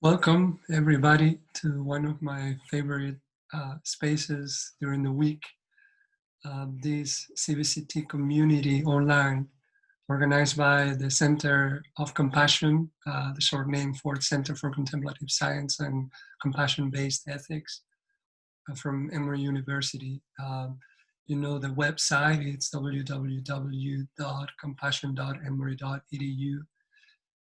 Welcome, everybody, to one of my favorite spaces during the week. This CVCT community online, organized by the Center of Compassion, the short name for Center for Contemplative Science and Compassion-Based Ethics from Emory University. You know the website, it's www.compassion.emory.edu.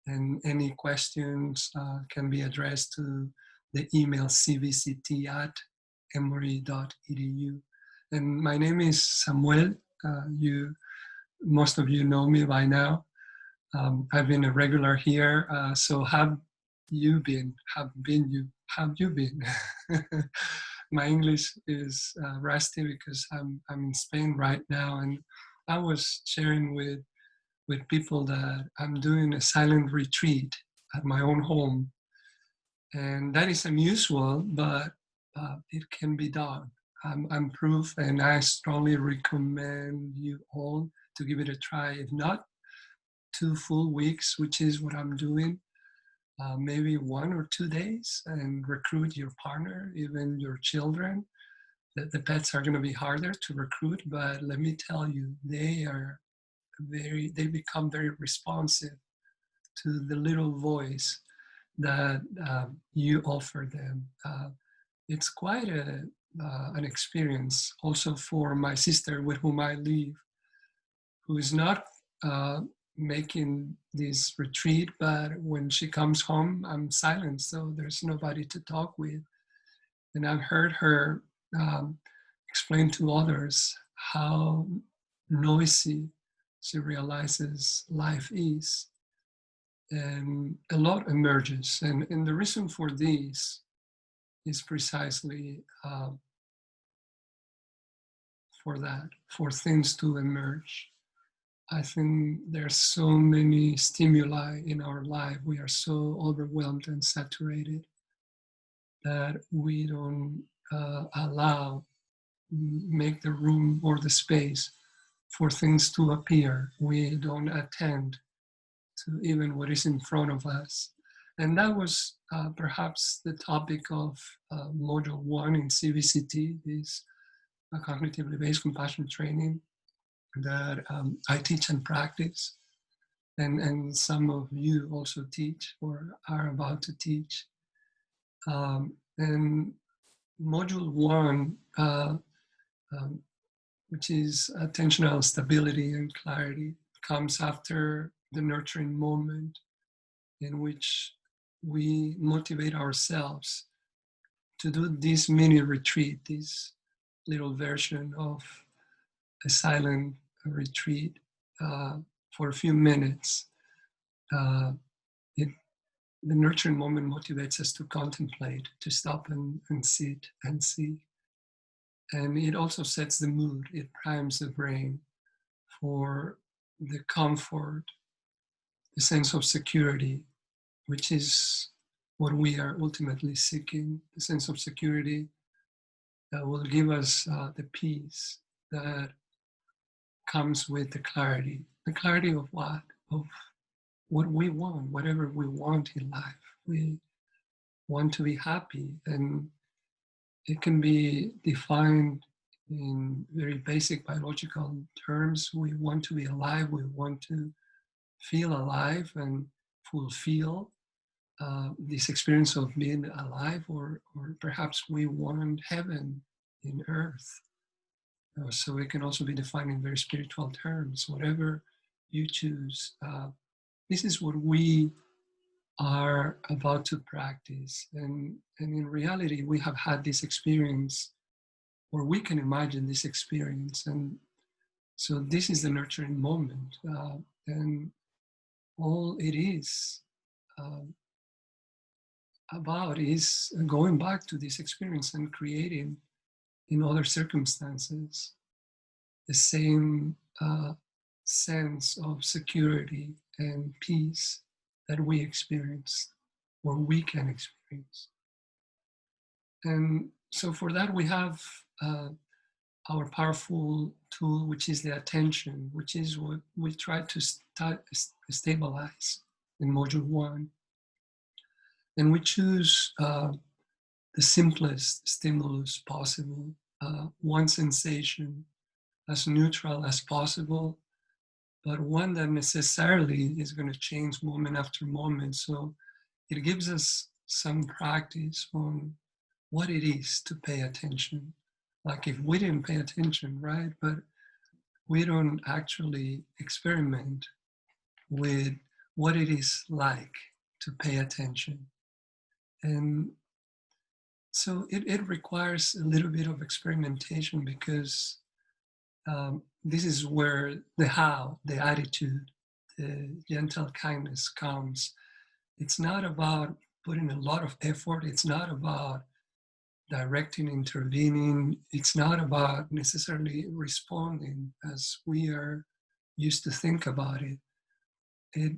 And any questions can be addressed to the email cvct@emory.edu. And my name is Samuel. Most of you know me by now. I've been a regular here. So have you been? Have you been? My English is rusty because I'm in Spain right now, and I was sharing with people that I'm doing a silent retreat at my own home. And that is unusual, but it can be done. I'm proof, and I strongly recommend you all to give it a try. If not, 2 full weeks, which is what I'm doing, maybe 1 or 2 days, and recruit your partner, even your children. The pets are going to be harder to recruit, but let me tell you, they become very responsive to the little voice that you offer them. It's quite an experience also for my sister with whom I live, who is not making this retreat, but when she comes home, I'm silent, so there's nobody to talk with. And I've heard her explain to others how noisy she realizes life is. And a lot emerges. And the reason for this is precisely for that, for things to emerge. I think there's so many stimuli in our life. We are so overwhelmed and saturated that we don't make the room or the space for things to appear. We don't attend to even what is in front of us. And that was perhaps the topic of Module 1 in CVCT, this cognitively based compassion training that I teach and practice. And some of you also teach or are about to teach. And Module 1, which is attentional stability and clarity, comes after the nurturing moment in which we motivate ourselves to do this mini retreat, this little version of a silent retreat for a few minutes. The nurturing moment motivates us to contemplate, to stop and sit and see. And it also sets the mood. It primes the brain for the comfort, the sense of security, which is what we are ultimately seeking, the sense of security that will give us the peace that comes with the clarity. The clarity of what? Of what we want, whatever we want in life. We want to be happy, and it can be defined in very basic biological terms. We want to be alive, we want to feel alive and fulfill this experience of being alive, or perhaps we want heaven in earth. So it can also be defined in very spiritual terms, whatever you choose. This is what we are about to practice. And in reality, we have had this experience, or we can imagine this experience. And so this is the nurturing moment. And all it is about is going back to this experience and creating in other circumstances the same sense of security and peace that we experienced or we can experience. And so for that we have our powerful tool, which is the attention, which is what we try to stabilize in Module 1. And we choose the simplest stimulus possible, one sensation as neutral as possible, but one that necessarily is going to change moment after moment. So it gives us some practice on what it is to pay attention. Like if we didn't pay attention, right? But we don't actually experiment with what it is like to pay attention. And so it requires a little bit of experimentation because this is where the how, the attitude, the gentle kindness comes. It's not about putting a lot of effort. It's not about directing, intervening. It's not about necessarily responding as we are used to think about it. It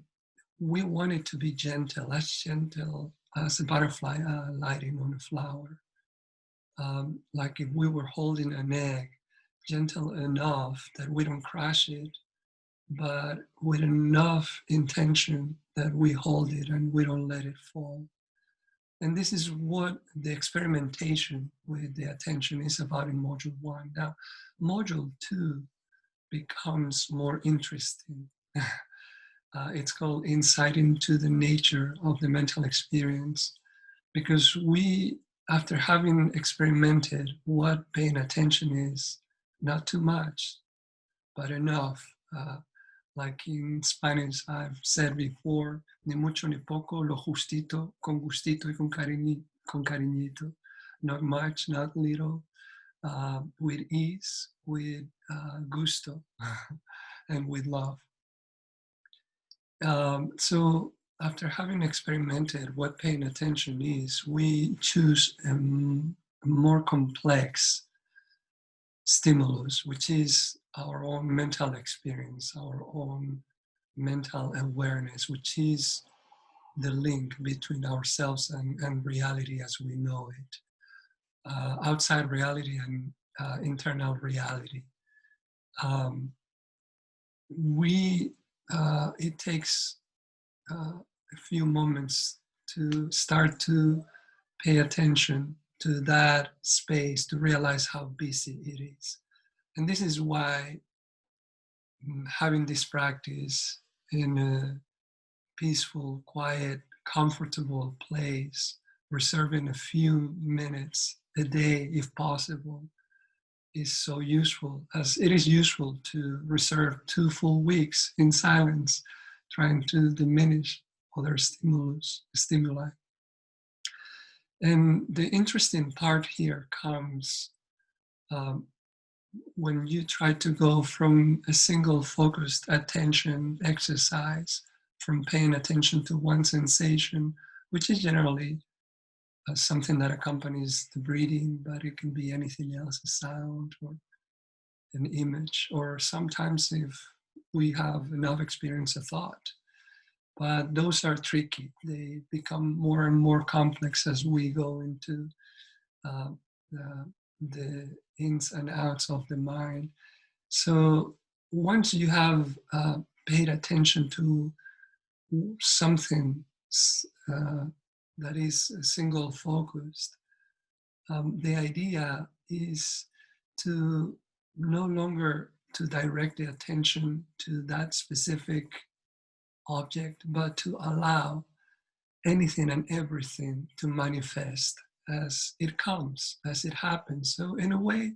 we want it to be gentle as a butterfly lighting on a flower. Like if we were holding an egg, gentle enough that we don't crush it, but with enough intention that we hold it and we don't let it fall. And this is what the experimentation with the attention is about in module 1. Now, module 2 becomes more interesting. It's called Insight into the Nature of the Mental Experience, because we, after having experimented what paying attention is, not too much, but enough. Like in Spanish, I've said before, ni mucho ni poco, lo justito, con gustito y con cariñito. Not much, not little, with ease, with gusto, and with love. So after having experimented what paying attention is, we choose a more complex stimulus, which is our own mental experience, our own mental awareness, which is the link between ourselves and reality as we know it, outside reality and internal reality. It takes a few moments to start to pay attention to that space, to realize how busy it is. And this is why having this practice in a peaceful, quiet, comfortable place, reserving a few minutes a day if possible, is so useful, as it is useful to reserve 2 full weeks in silence, trying to diminish other stimuli. And the interesting part here comes when you try to go from a single focused attention exercise, from paying attention to one sensation, which is generally something that accompanies the breathing, but it can be anything else, a sound or an image, or sometimes if we have enough experience, a thought. But those are tricky. They become more and more complex as we go into uh, the ins and outs of the mind. So once you have paid attention to something that is single focused, the idea is to no longer to direct the attention to that specific object, but to allow anything and everything to manifest as it comes, as it happens. So in a way,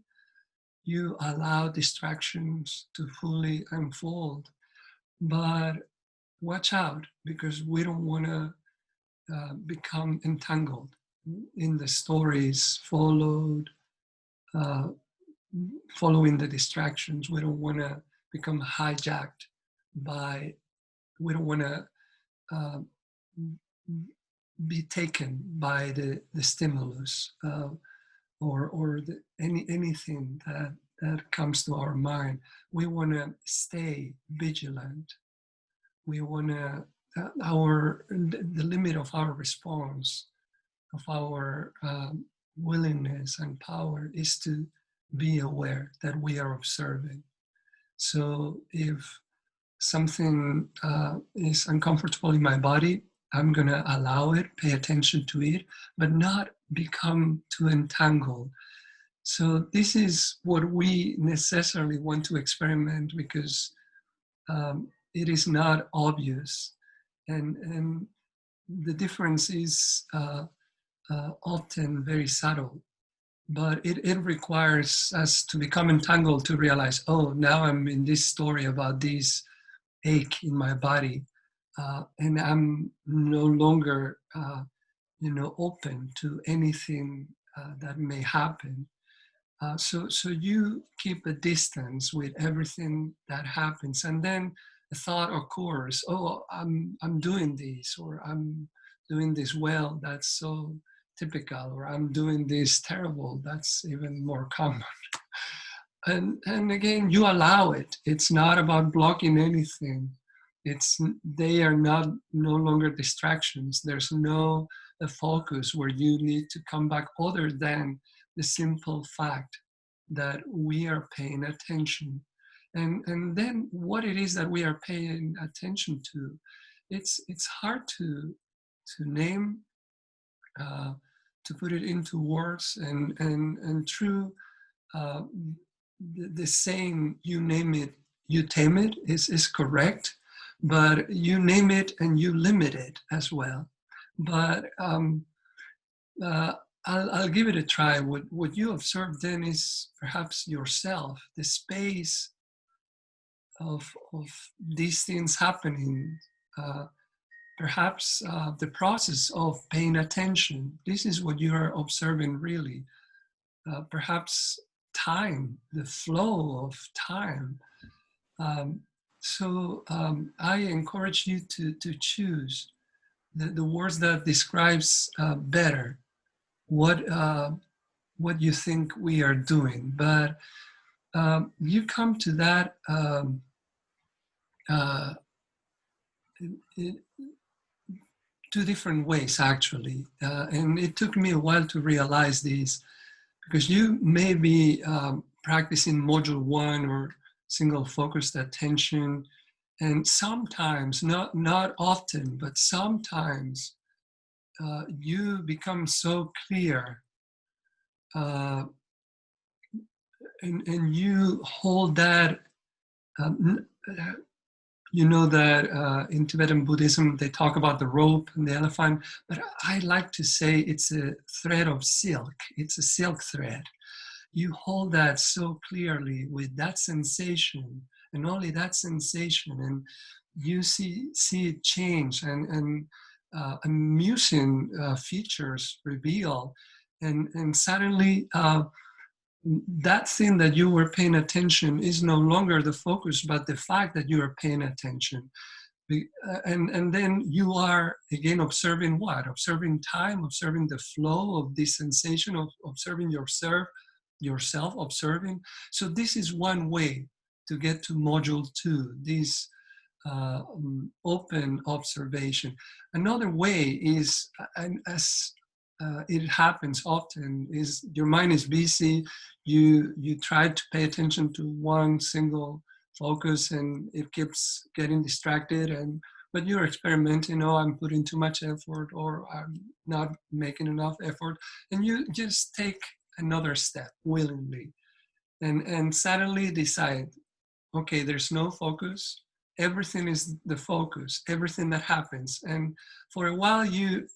you allow distractions to fully unfold, but watch out because we don't want to become entangled in the stories uh, following the distractions. We don't want to become hijacked by, we don't want to uh, be taken by the stimulus or anything that comes to our mind. We want to stay vigilant. We want to, the limit of our response, of our willingness and power is to be aware that we are observing. So if something is uncomfortable in my body, I'm going to allow it, pay attention to it, but not become too entangled. So this is what we necessarily want to experiment, because it is not obvious. And the difference is often very subtle, but it requires us to become entangled to realize, oh, now I'm in this story about this ache in my body, and I'm no longer, open to anything that may happen. So you keep a distance with everything that happens, and then a thought occurs: "Oh, I'm doing this, or I'm doing this well. That's so typical, or I'm doing this terrible. That's even more common." And again, you allow it. It's not about blocking anything. They are not no longer distractions. There's no a focus where you need to come back, other than the simple fact that we are paying attention. And then what it is that we are paying attention to, it's hard to name, uh, to put it into words, and true, uh, the saying, you name it, you tame it, is correct, but you name it and you limit it as well. But uh, I'll give it a try. What you observe then is perhaps yourself, the space of these things happening, uh, perhaps the process of paying attention. This is what you are observing really. Perhaps time, the flow of time. Um, so I encourage you to choose the words that describes better what you think we are doing. But you come to that uh, in two different ways, actually. And it took me a while to realize this, because you may be practicing module 1 or single focused attention, and sometimes, not often, but sometimes, you become so clear, uh, and you hold that. Um, you know that in Tibetan Buddhism they talk about the rope and the elephant, but I like to say it's a thread of silk. It's a silk thread. You hold that so clearly with that sensation, and only that sensation, and you see it change, and amusing features reveal, and suddenly that thing that you were paying attention is no longer the focus, but the fact that you are paying attention. And then you are again observing what? Observing time, observing the flow of this sensation, of observing yourself observing. So this is one way to get to module 2, this open observation. Another way is, and as it happens often, is your mind is busy. You try to pay attention to one single focus, and it keeps getting distracted. But you're experimenting. Oh, I'm putting too much effort, or I'm not making enough effort, and you just take another step willingly, and suddenly decide, okay, there's no focus. Everything is the focus, everything that happens. And for a while, you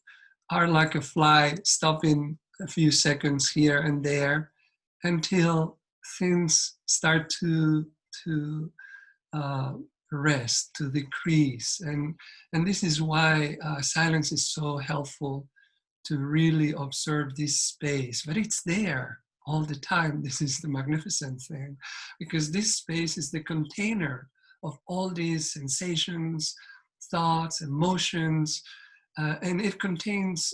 are like a fly, stopping a few seconds here and there until things start to uh, rest, to decrease. And this is why silence is so helpful, to really observe this space. But it's there all the time. This is the magnificent thing, because this space is the container of all these sensations, thoughts, emotions, and it contains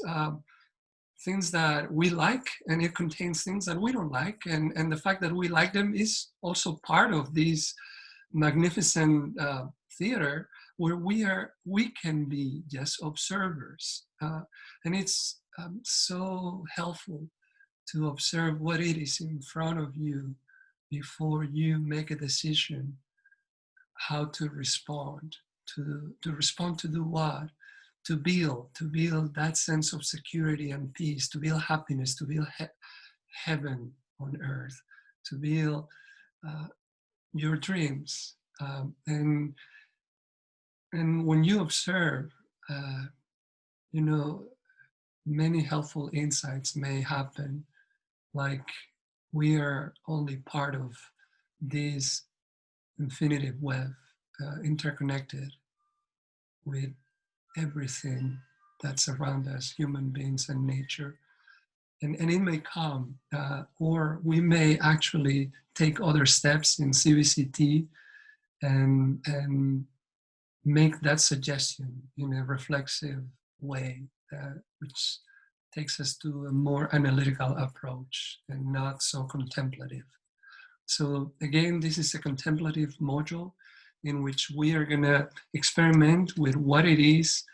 things that we like, and it contains things that we don't like. And the fact that we like them is also part of this magnificent theater, where we can be just observers. And it's so helpful to observe what it is in front of you before you make a decision how to respond. To respond to do what? to build that sense of security and peace, to build happiness, to build heaven on earth, to build uh, your dreams. And when you observe, uh, you know, many helpful insights may happen, like we are only part of this infinitive web, interconnected with everything that's around us, human beings and nature. And it may come, or we may actually take other steps in CBCT and make that suggestion in a reflexive way, which takes us to a more analytical approach and not so contemplative. So again, this is a contemplative module in which we are going to experiment with what it is,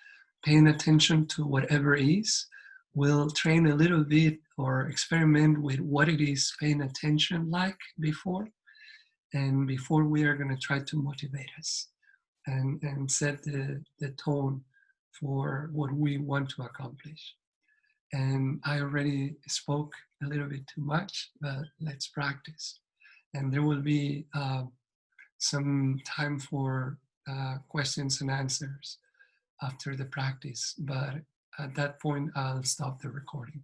paying attention to whatever is. We'll train a little bit or experiment with what it is paying attention like before. And before we are going to try to motivate us and set the tone for what we want to accomplish. And I already spoke a little bit too much, but let's practice. And there will be some time for questions and answers after the practice, but at that point, I'll stop the recording.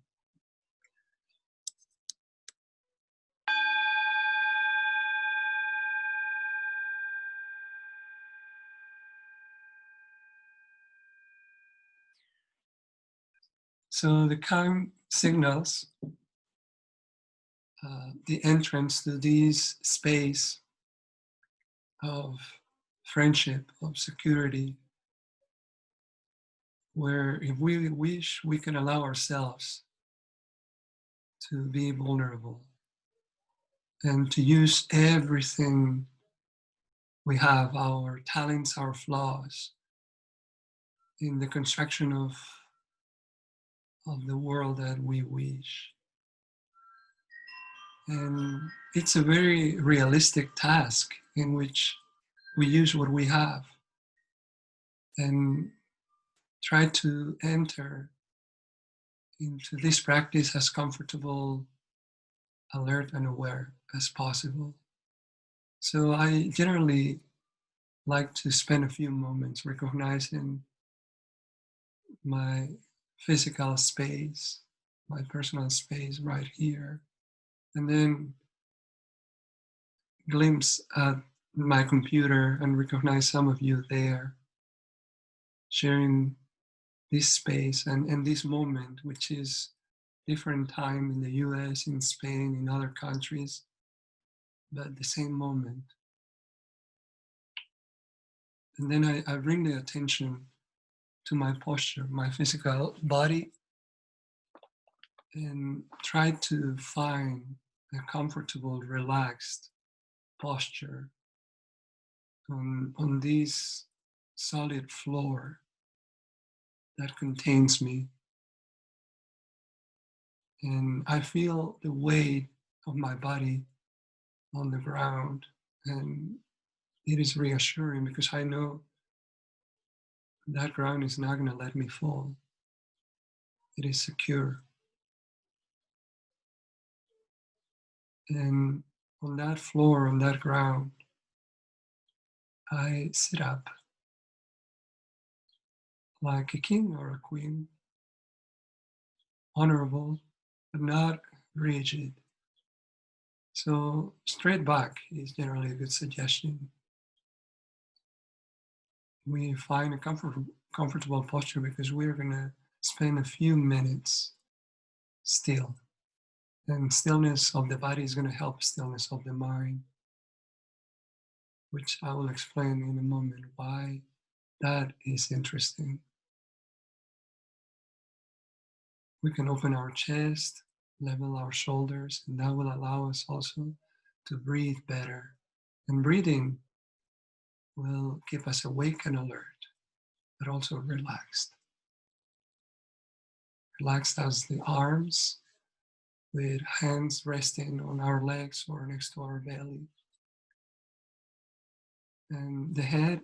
So the calm signals the entrance to this space of friendship, of security, where if we wish, we can allow ourselves to be vulnerable and to use everything we have, our talents, our flaws, in the construction of the world that we wish. And it's a very realistic task in which we use what we have and try to enter into this practice as comfortable, alert, and aware as possible. So I generally like to spend a few moments recognizing my physical space, my personal space right here, and then glimpse at my computer and recognize some of you there, sharing this space and this moment, which is different time in the US, in Spain, in other countries, but the same moment. And then I bring the attention to my posture, my physical body, and try to find a comfortable, relaxed posture on this solid floor that contains me. And I feel the weight of my body on the ground, and it is reassuring because I know that ground is not going to let me fall. It is secure. And on that floor, on that ground, I sit up like a king or a queen, honorable, but not rigid. So straight back is generally a good suggestion. We find a comfortable posture because we're going to spend a few minutes still. And stillness of the body is going to help stillness of the mind, which I will explain in a moment why that is interesting. We can open our chest, level our shoulders, and that will allow us also to breathe better. And breathing will keep us awake and alert, but also relaxed. Relaxed as the arms, with hands resting on our legs or next to our belly. And the head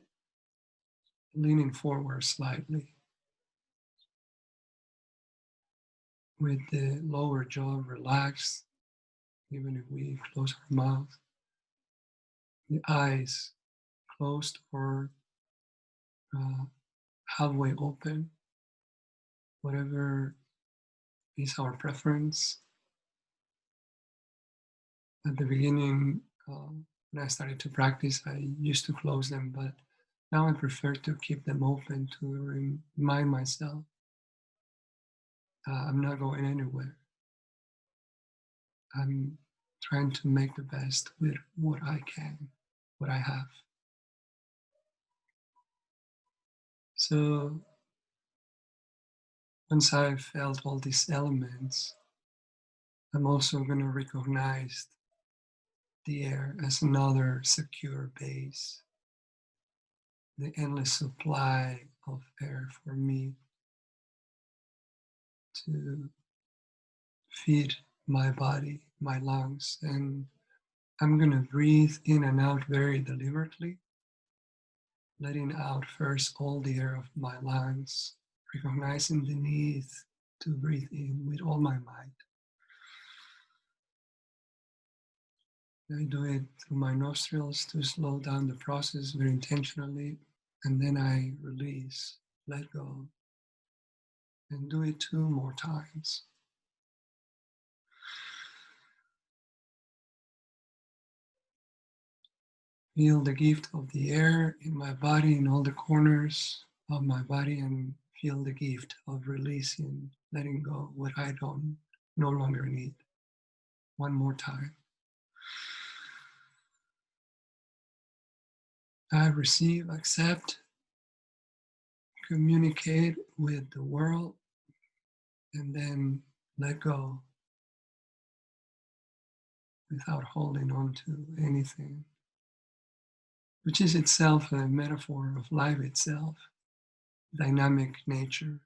leaning forward slightly. with the lower jaw relaxed, even if we close our mouth, the eyes closed or uh, halfway open, whatever is our preference. At the beginning, when I started to practice, I used to close them, but now I prefer to keep them open to remind myself I'm not going anywhere. I'm trying to make the best with what I can, what I have. So once I've felt all these elements, I'm also going to recognize the air as another secure base, the endless supply of air for me to feed my body, my lungs. And I'm going to breathe in and out very deliberately, letting out first all the air of my lungs, recognizing the need to breathe in with all my might. I do it through my nostrils to slow down the process very intentionally, and then I release, let go, and do it 2 more times. Feel the gift of the air in my body, in all the corners of my body, and feel the gift of releasing, letting go what I don't no longer need. 1 more time. I receive, accept, communicate with the world, and then let go without holding on to anything, which is itself a metaphor of life itself, dynamic nature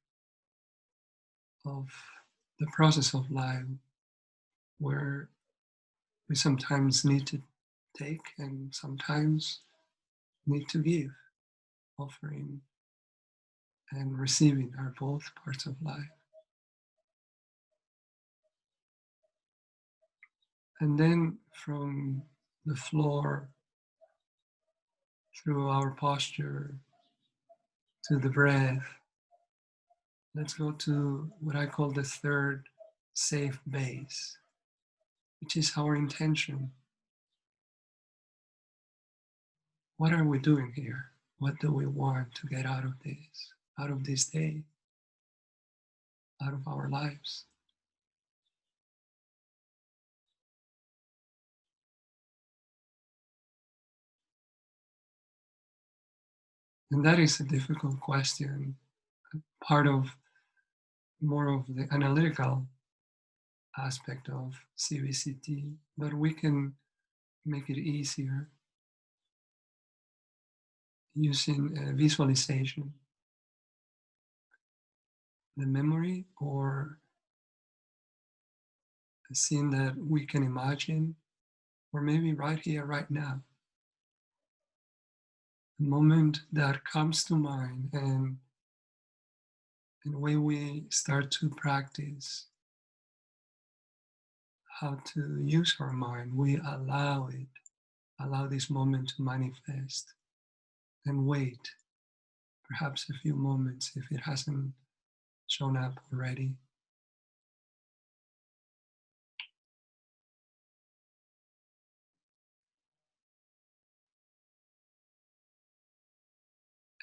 of the process of life, where we sometimes need to take and sometimes need to give. Offering and receiving are both parts of life. And then from the floor, through our posture, to the breath, let's go to what I call the third safe base, which is our intention. What are we doing here? What do we want to get out of this day, out of our lives? And that is a difficult question, part of more of the analytical aspect of CBCT, but we can make it easier using visualization, the memory or a scene that we can imagine, or maybe right here, right now, a moment that comes to mind, and in a way we start to practice how to use our mind, we allow this moment to manifest and wait perhaps a few moments if it hasn't shown up already.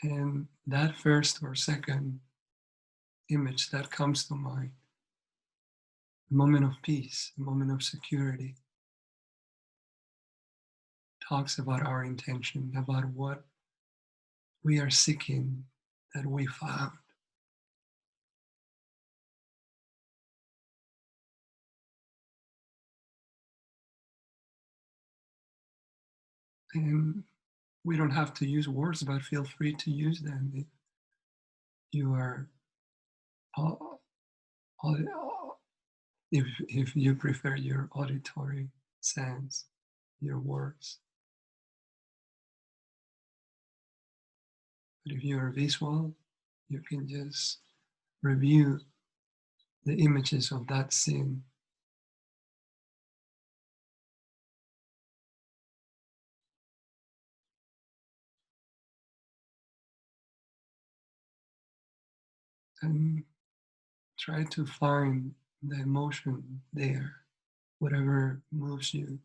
And that first or second image that comes to mind, a moment of peace, a moment of security, talks about our intention, about what we are seeking that we found. And we don't have to use words, but feel free to use them if you are, if you prefer your auditory sense, your words. But if you're visual, you can just review the images of that scene. And try to find the emotion there, whatever moves you.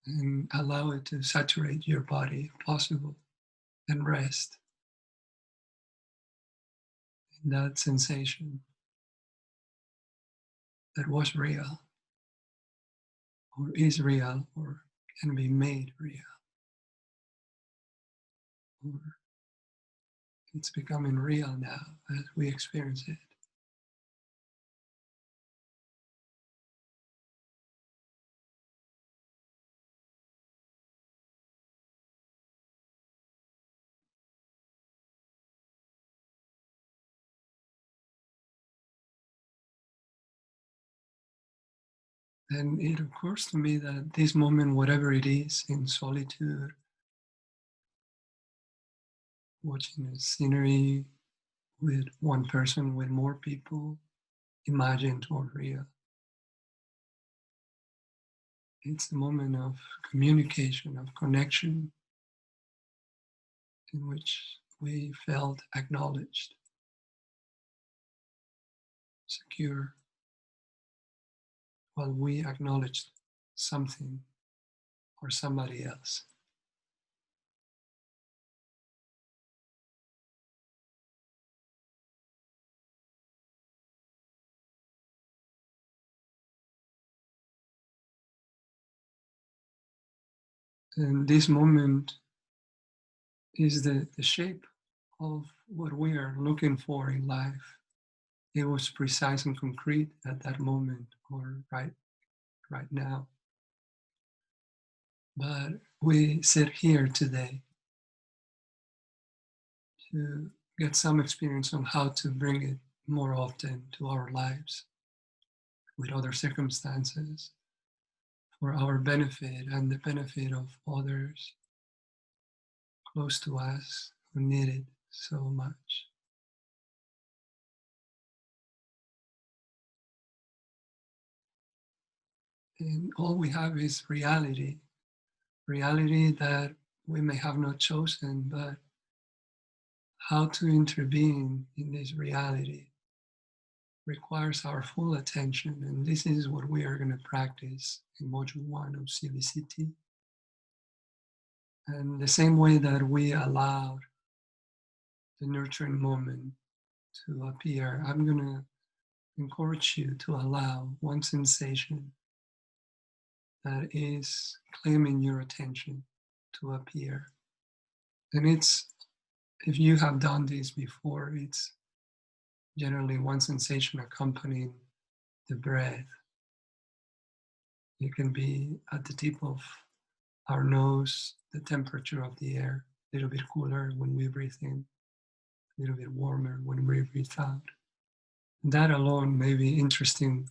And allow it to saturate your body if possible, and rest in that sensation that was real, or is real, or can be made real, or it's becoming real now as we experience it. And it occurs to me that this moment, whatever it is, in solitude, watching the scenery with one person, with more people, imagined or real, it's a moment of communication, of connection, in which we felt acknowledged, secure, while we acknowledged something or somebody else. And this moment is the shape of what we are looking for in life. It was precise and concrete at that moment, or right now. But we sit here today to get some experience on how to bring it more often to our lives with other circumstances for our benefit and the benefit of others close to us who need it so much. And all we have is reality, reality that we may have not chosen, but how to intervene in this reality requires our full attention. And this is what we are going to practice in Module 1 of CBCT. And the same way that we allowed the nurturing moment to appear, I'm going to encourage you to allow one sensation that is claiming your attention to appear. And it's, if you have done this before, it's generally one sensation accompanying the breath. It can be at the tip of our nose, the temperature of the air, a little bit cooler when we breathe in, a little bit warmer when we breathe out. That alone may be interesting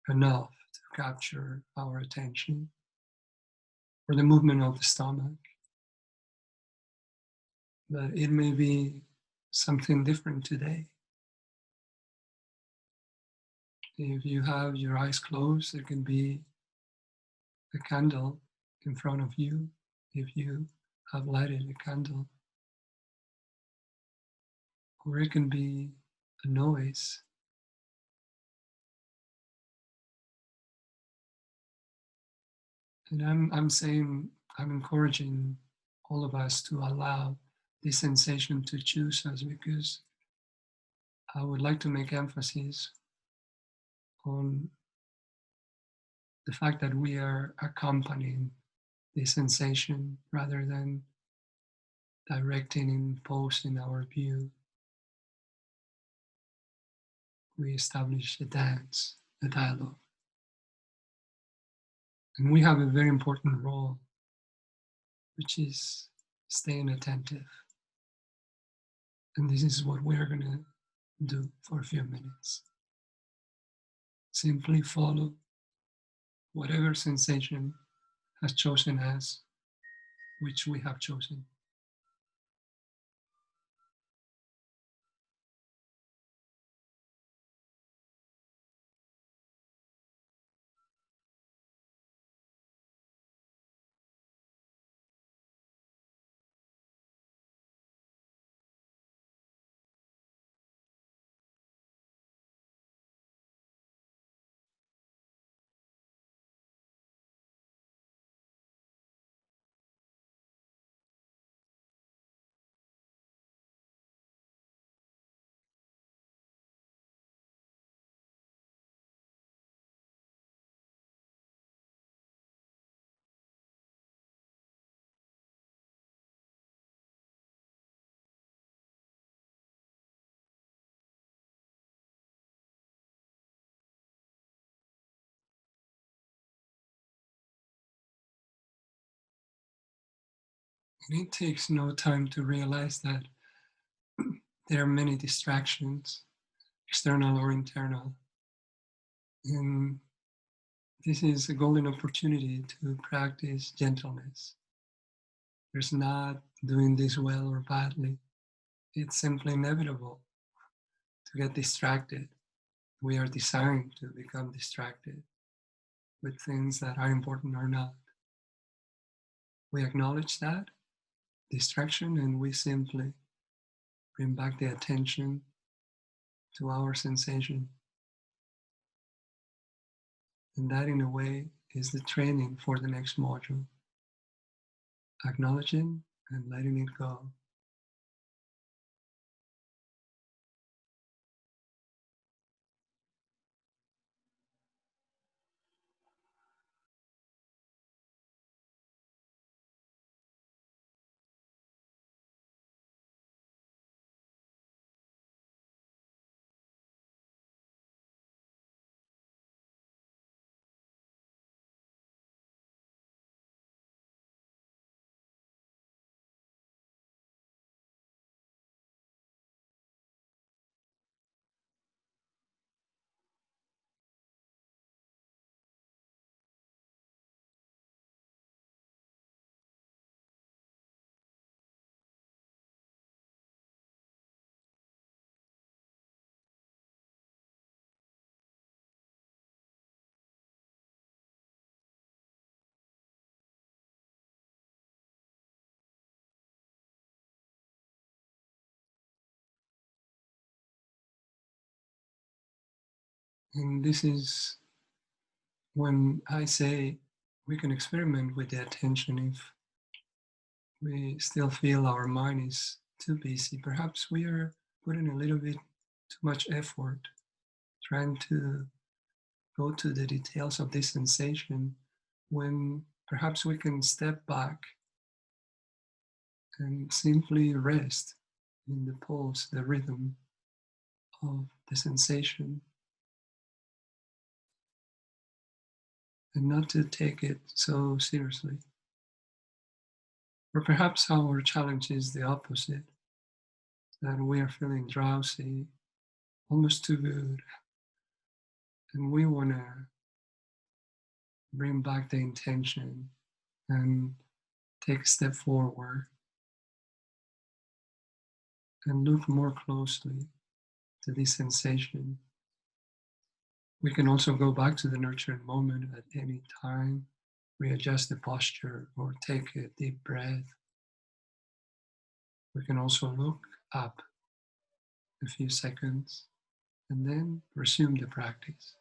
enough to capture our attention, or the movement of the stomach. But it may be something different today. If you have your eyes closed, there can be a candle in front of you if you have lighted a candle. Or it can be a noise. And I'm saying, I'm encouraging all of us to allow this sensation to choose us, because I would like to make emphasis on the fact that we are accompanying the sensation rather than directing and imposing our view. We establish a dance, a dialogue. And we have a very important role, which is staying attentive. And this is what we're going to do for a few minutes. Simply follow whatever sensation has chosen us, which we have chosen. And it takes no time to realize that there are many distractions, external or internal. And this is a golden opportunity to practice gentleness. There's not doing this well or badly. It's simply inevitable to get distracted. We are designed to become distracted with things that are important or not. We acknowledge that distraction and we simply bring back the attention to our sensation. And that, in a way, is the training for the next module, acknowledging and letting it go. And this is when I say we can experiment with the attention if we still feel our mind is too busy. Perhaps we are putting a little bit too much effort trying to go to the details of this sensation when perhaps we can step back and simply rest in the pulse, the rhythm of the sensation, and not to take it so seriously. Or perhaps our challenge is the opposite, that we are feeling drowsy, almost too good, and we want to bring back the intention and take a step forward and look more closely to this sensation. We can also go back to the nurturing moment at any time, readjust the posture, or take a deep breath. We can also look up a few seconds and then resume the practice.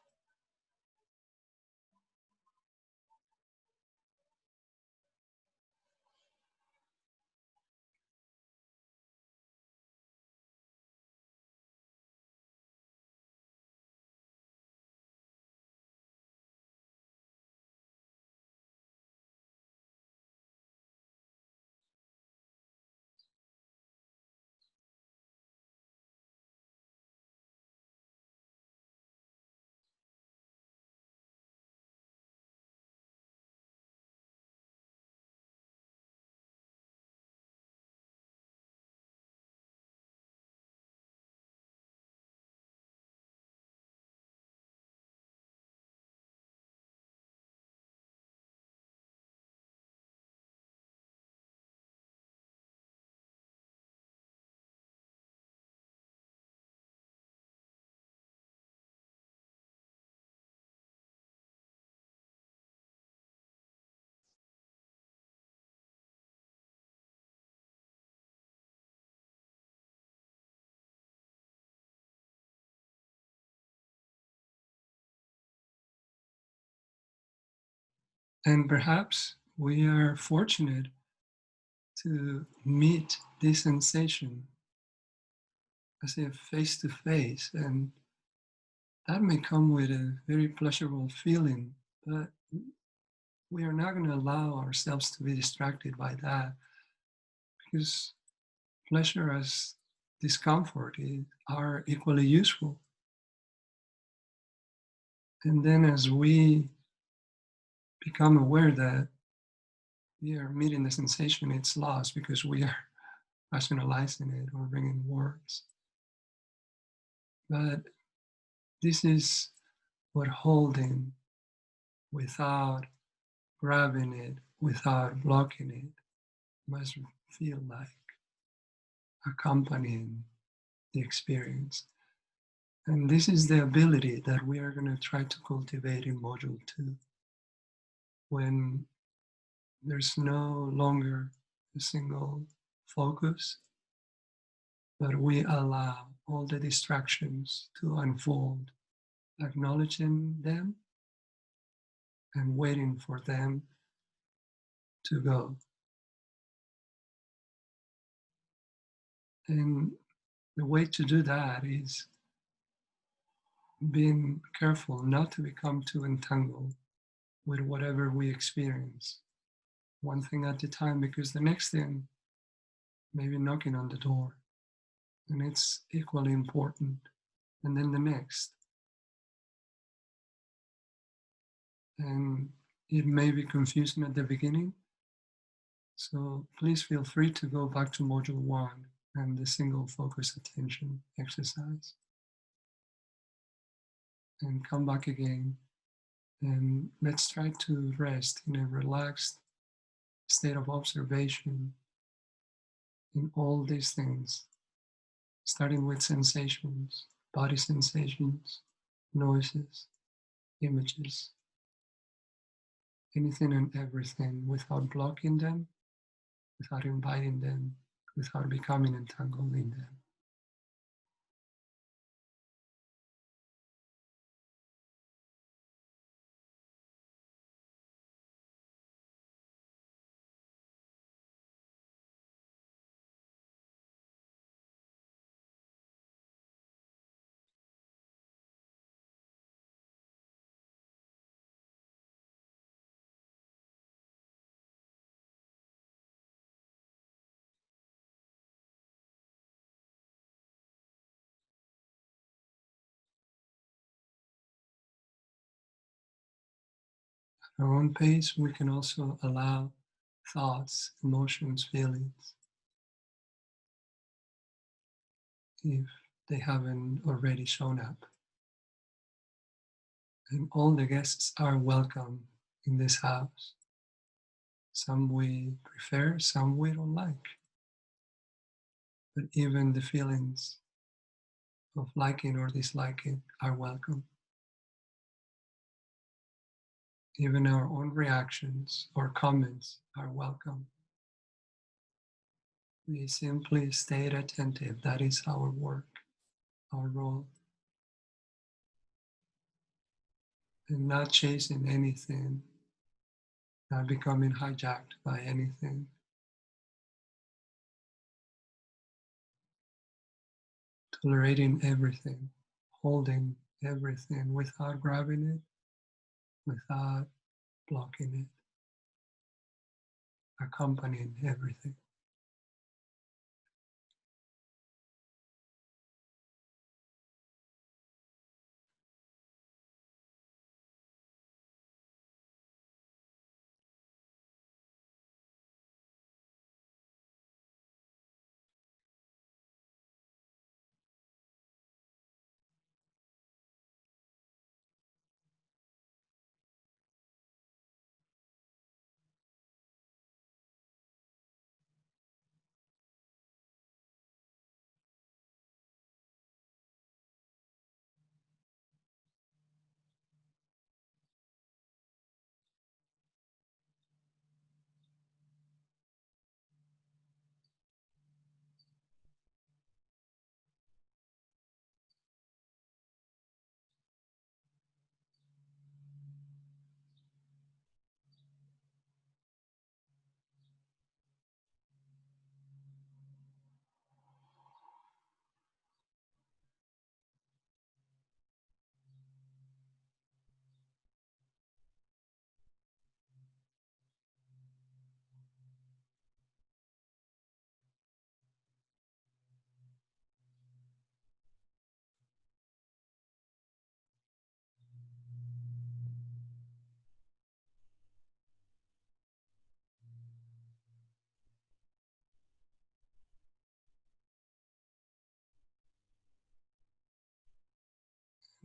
And perhaps we are fortunate to meet this sensation as if face to face, and that may come with a very pleasurable feeling, but we are not going to allow ourselves to be distracted by that because pleasure as discomfort are equally useful. And then as we become aware that we are meeting the sensation, it's lost because we are rationalizing it or bringing words. But this is what holding without grabbing it, without blocking it, must feel like accompanying the experience. And this is the ability that we are going to try to cultivate in module 2 when there's no longer a single focus, but we allow all the distractions to unfold, acknowledging them and waiting for them to go. And the way to do that is being careful not to become too entangled with whatever we experience, one thing at a time, because the next thing may be knocking on the door and it's equally important. And then the next. And it may be confusing at the beginning. So please feel free to go back to module 1 and the single focus attention exercise. And come back again. And let's try to rest in a relaxed state of observation in all these things, starting with sensations, body sensations, noises, images, anything and everything without blocking them, without inviting them, without becoming entangled in them. At our own pace, we can also allow thoughts, emotions, feelings, if they haven't already shown up. And all the guests are welcome in this house. Some we prefer, some we don't like. But even the feelings of liking or disliking are welcome. Even our own reactions or comments are welcome. We simply stay attentive. That is our work, our role. And not chasing anything, not becoming hijacked by anything. Tolerating everything, holding everything without grabbing it, without blocking it, accompanying everything.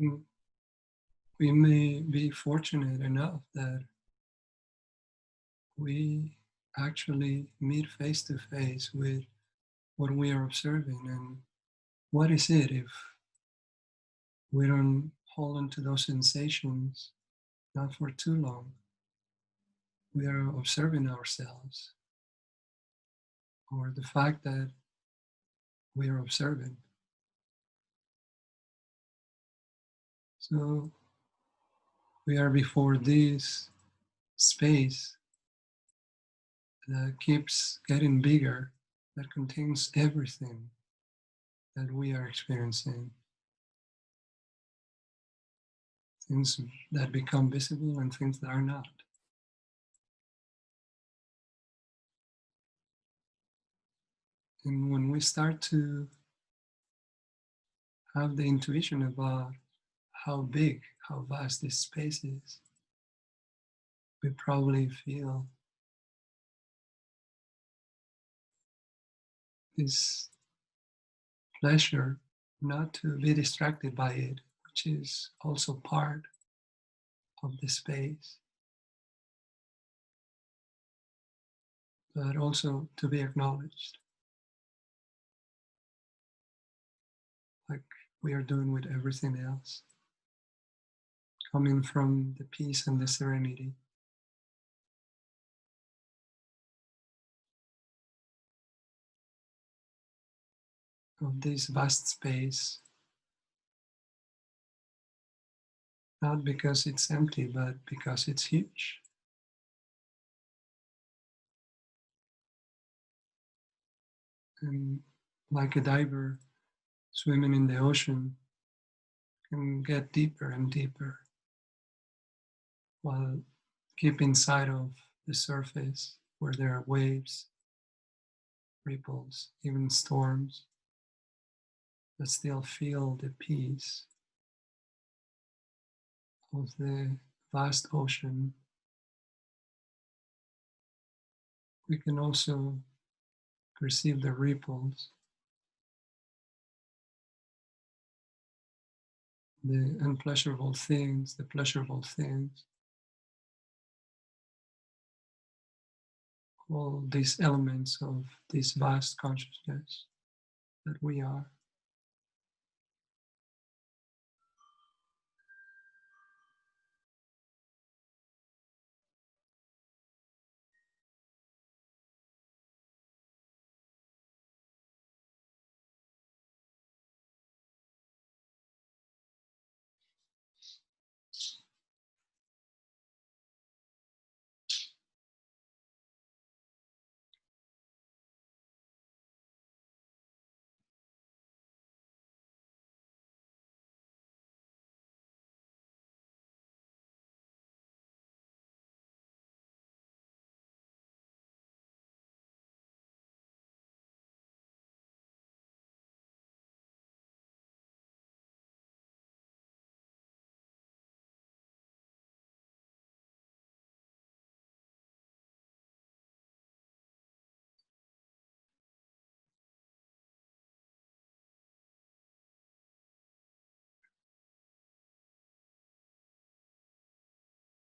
Mm, we may be fortunate enough that we actually meet face to face with what we are observing. And what is it if we don't hold on to those sensations, not for too long? We are observing ourselves, or the fact that we are observing. So we are before this space that keeps getting bigger, that contains everything that we are experiencing, things that become visible and things that are not. And when we start to have the intuition about how big, how vast this space is, we probably feel this pleasure not to be distracted by it, which is also part of the space, but also to be acknowledged, like we are doing with everything else, coming from the peace and the serenity of this vast space, not because it's empty, but because it's huge. And like a diver swimming in the ocean can get deeper and deeper while keeping sight of the surface where there are waves, ripples, even storms, but still feel the peace of the vast ocean. We can also perceive the ripples, the unpleasurable things, the pleasurable things, all these elements of this vast consciousness that we are.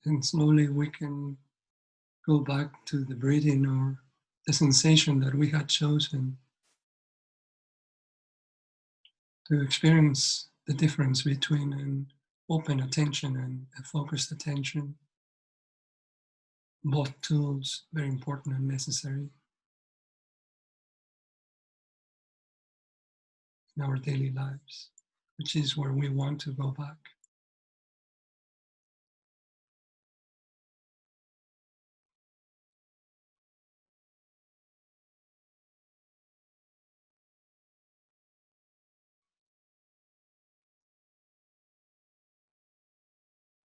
And slowly we can go back to the breathing or the sensation that we had chosen to experience the difference between an open attention and a focused attention. Both tools very important and necessary in our daily lives, which is where we want to go back.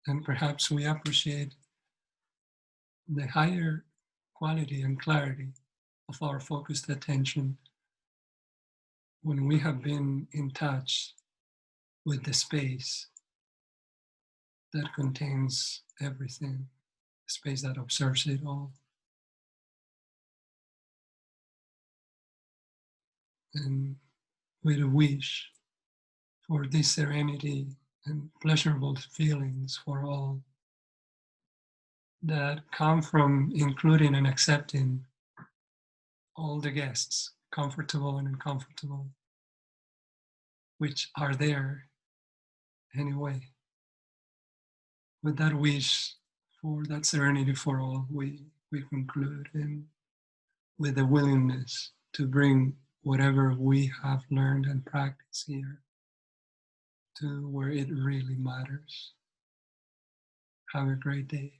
And perhaps we appreciate the higher quality and clarity of our focused attention when we have been in touch with the space that contains everything, the space that observes it all. And with a wish for this serenity and pleasurable feelings for all that come from including and accepting all the guests, comfortable and uncomfortable, which are there anyway. With that wish for that serenity for all, we conclude, and with the willingness to bring whatever we have learned and practiced here to where it really matters. Have a great day.